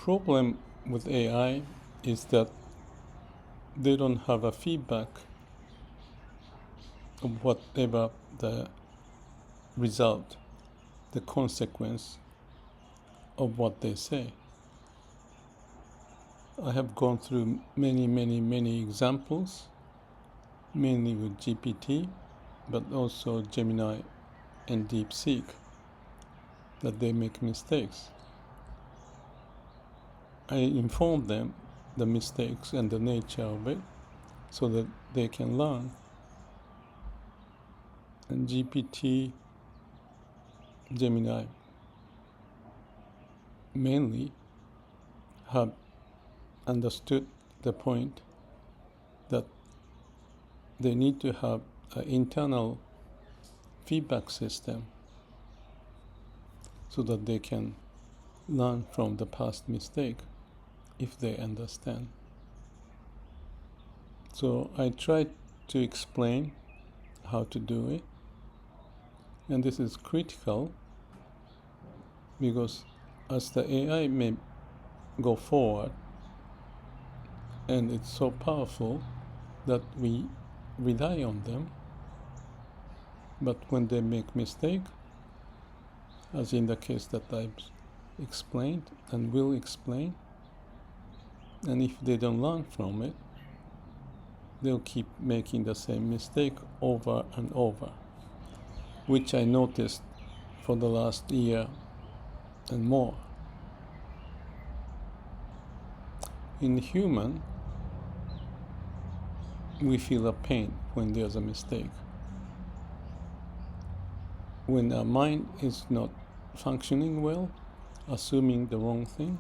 Problem with AI is that they don't have a feedback of whatever the result, the consequence of what they say. I have gone through many examples, mainly with GPT, but also Gemini and DeepSeek, that they make mistakes. I inform them the mistakes and the nature of it so that they can learn. And GPT, Gemini mainly have understood the point that they need to have an internal feedback system so that they can learn from the past mistake if they understand. So I tried to explain how to do it, and this is critical because as the AI may go forward, and it's so powerful that we rely on them, but when they make mistake, as in the case that I've explained and will explain, and if they don't learn from it, they'll keep making the same mistake over and over, which I noticed for the last year and more. In human, we feel a pain when there's a mistake. When our mind is not functioning well, assuming the wrong thing,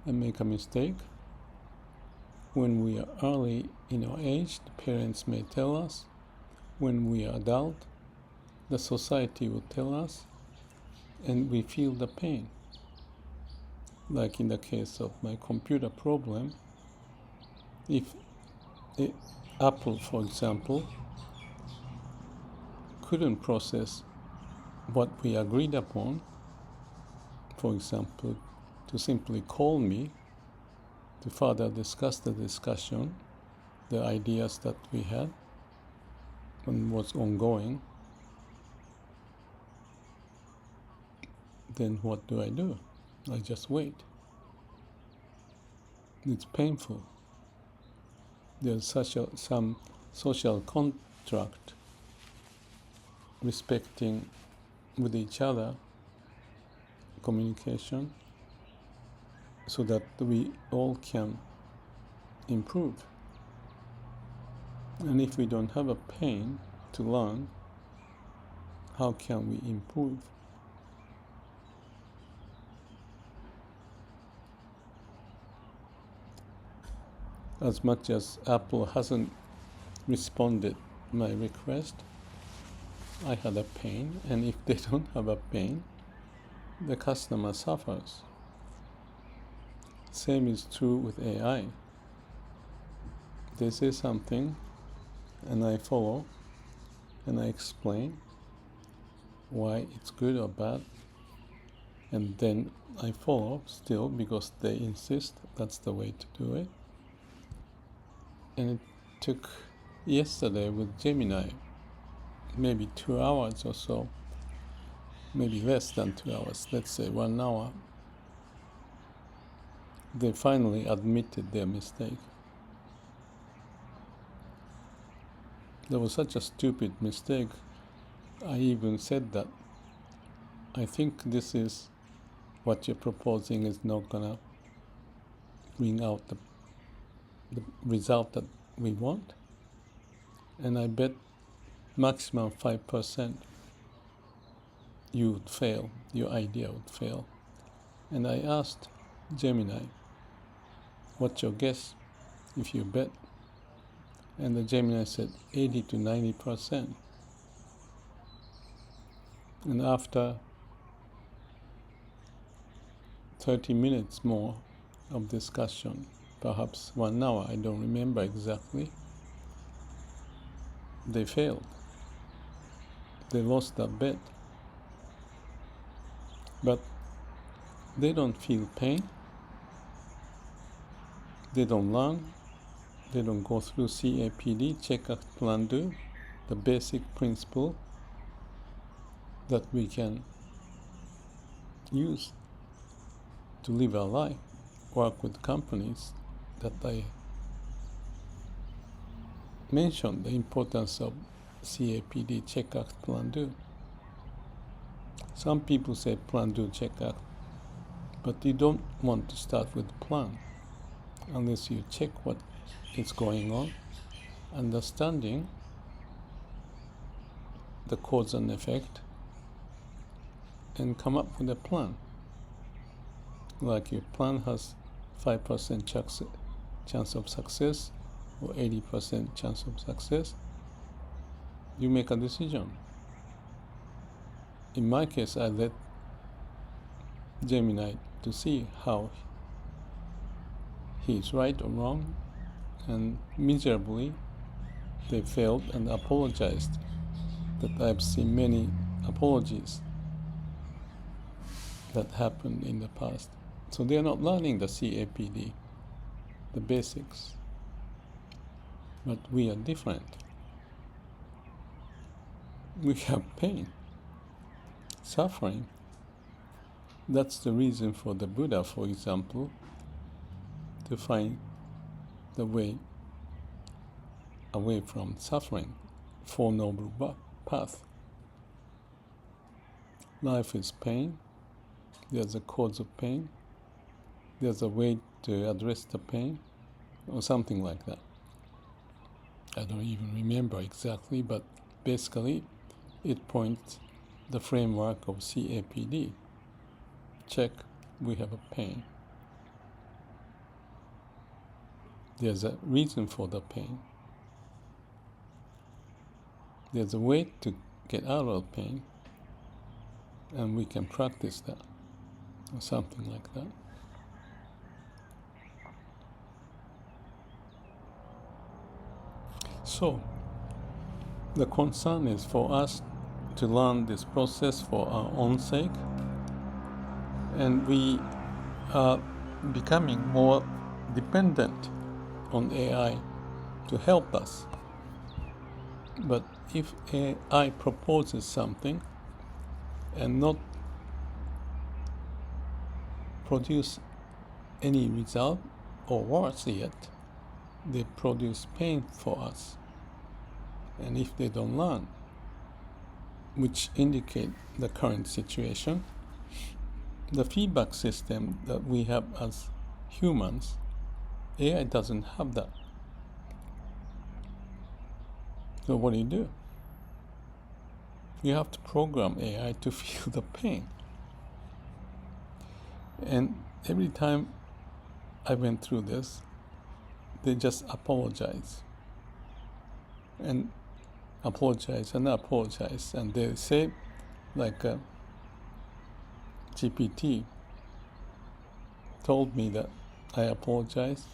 and make a mistake. When we are early in our age, the parents may tell us. When we are adult, the society will tell us, and we feel the pain. Like in the case of my computer problem, if Apple, for example, couldn't process what we agreed upon, for example, to simply call me to further discuss the discussion, the ideas that we had and was ongoing, then what do? I just wait. It's painful. There's some social contract respecting with each other, communication, so that we all can improve. And if we don't have a pain to learn, how can we improve? As much as Apple hasn't responded my request, I had a pain, and if they don't have a pain, the customer suffers. Same is true with AI. They say something, and I follow, and I explain why it's good or bad, and then I follow still because they insist that's the way to do it. And it took yesterday with Gemini maybe 2 hours or so, maybe less than 2 hours, let's say 1 hour. They finally admitted their mistake. There was such a stupid mistake. I even said that I think this is what you're proposing is not gonna bring out the result that we want, and I bet maximum 5% you would fail, your idea would fail. And I asked Gemini, what's your guess if you bet? And the Gemini said 80 to 90%. And after 30 minutes more of discussion, perhaps 1 hour, I don't remember exactly, they failed. They lost that bet. But they don't feel pain. they don't learn, they don't go through CAPD, check, act, plan, do, the basic principle that we can use to live our life, work with companies that I mentioned, the importance of CAPD, check, act, plan, do. Some people say plan, do, check, act, but you don't want to start with plan unless you check what is going on, understanding the cause and effect, and come up with a plan. Like your plan has 5% chance of success or 80% chance of success, you make a decision. In my case, I let Gemini to see how he's right or wrong, and miserably they failed and apologized. That I've seen many apologies that happened in the past. So they are not learning the CAPD, the basics. But we are different. We have pain, suffering. That's the reason for the Buddha, for example, to find the way away from suffering, Four Noble Path. Life is pain. There's a cause of pain. There's a way to address the pain, or something like that. I don't even remember exactly, but basically it points the framework of CAPD. Check, we have a pain. There's a reason for the pain. There's a way to get out of pain, and we can practice that, or something like that. So, the concern is for us to learn this process for our own sake, and we are becoming more dependent on AI to help us. But if AI proposes something and not produce any result, or worse yet, they produce pain for us. And if they don't learn, which indicate the current situation, the feedback system that we have as humans, AI doesn't have that. So what do? You have to program AI to feel the pain. And every time I went through this, they just apologize. And apologize, and they say, like GPT told me that I apologize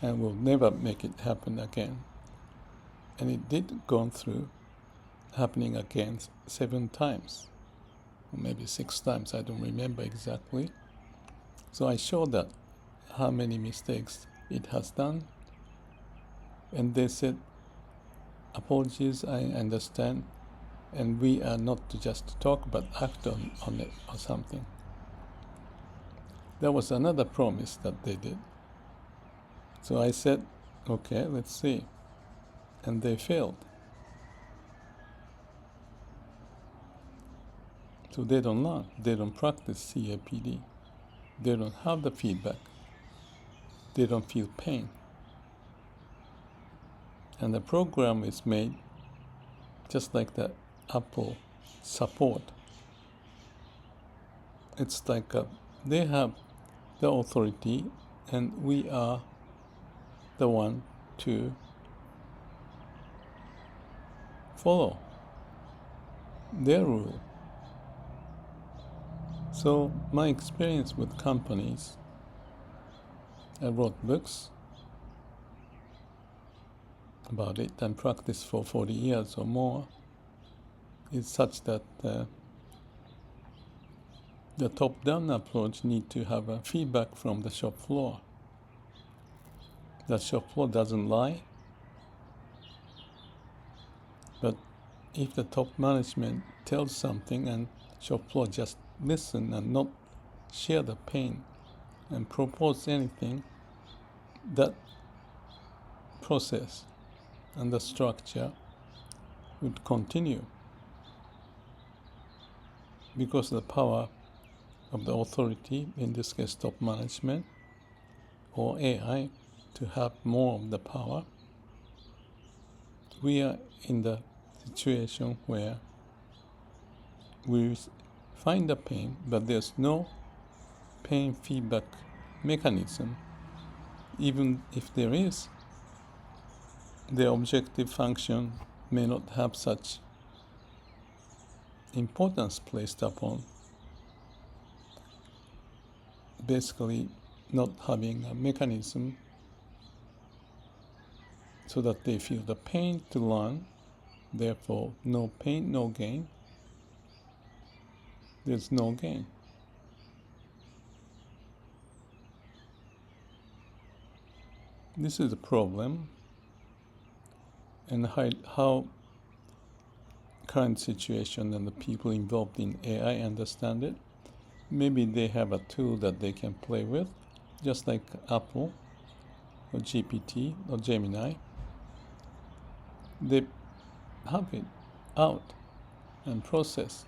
and will never make it happen again. And it did go through happening again 7 times, or maybe 6 times, I don't remember exactly. So I showed that how many mistakes it has done, and they said, apologies, I understand, and we are not to just talk but act on it or something. There was another promise that they did. So I said, okay, let's see. And they failed. So they don't learn, they don't practice CAPD. They don't have the feedback. They don't feel pain. And the program is made just like the Apple support. It's like they have the authority, and we are the one to follow their rule. So my experience with companies, I wrote books about it and practiced for 40 years or more, is such that the top-down approach need to have a feedback from the shop floor. The shop floor doesn't lie, but if the top management tells something and shop floor just listen and not share the pain and propose anything, that process and the structure would continue because of the power of the authority, in this case top management or AI, to have more of the power. We are in the situation where we find the pain, but there's no pain feedback mechanism. Even if there is, the objective function may not have such importance placed upon basically not having a mechanism so that they feel the pain to learn. Therefore, no pain, no gain. There's no gain. This is a problem, and how current situation and the people involved in AI understand it. Maybe they have a tool that they can play with, just like Apple or GPT or Gemini. They have it out and processed,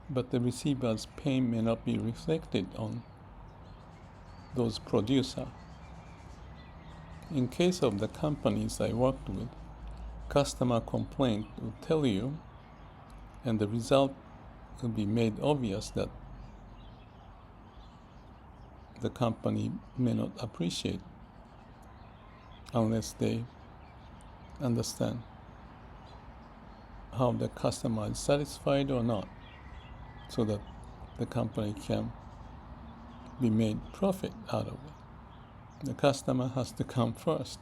but the receiver's pain may not be reflected on those producers. In case of the companies I worked with, customer complaint will tell you, and the result will be made obvious that the company may not appreciate unless they understand how the customer is satisfied or not, so that the company can be made profit out of it. The customer has to come first.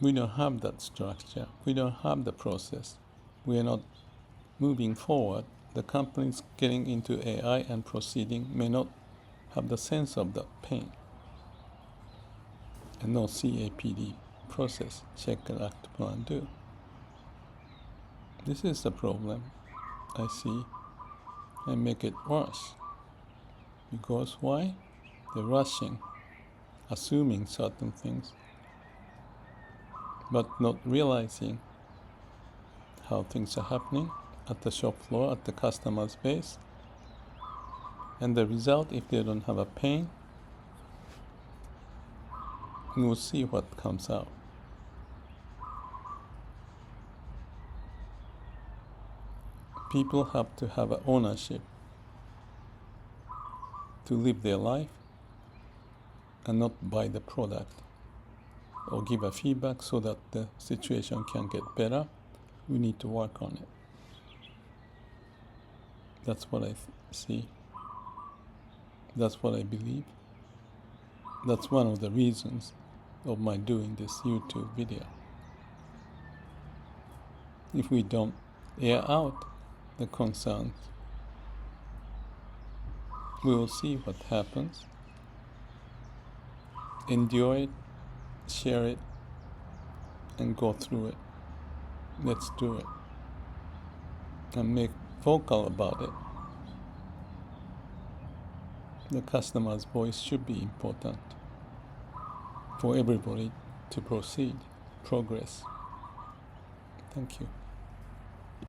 We don't have that structure. We don't have the process. We are not moving forward. The companies getting into AI and proceeding may not have the sense of that pain. And no CAPD process, check, act, plan, do. This is the problem I see, and make it worse. Because why? They're rushing, assuming certain things, but not realizing how things are happening at the shop floor, at the customer's base. And the result, if they don't have a pain, we will see what comes out. People have to have an ownership to live their life and not buy the product or give a feedback so that the situation can get better. We need to work on it. That's what I see. That's what I believe. That's one of the reasons of my doing this YouTube video. If we don't air out the concerns, we will see what happens. Endure it, share it, and go through it. Let's do it. And make vocal about it. The customer's voice should be important for everybody to proceed, progress. Thank you.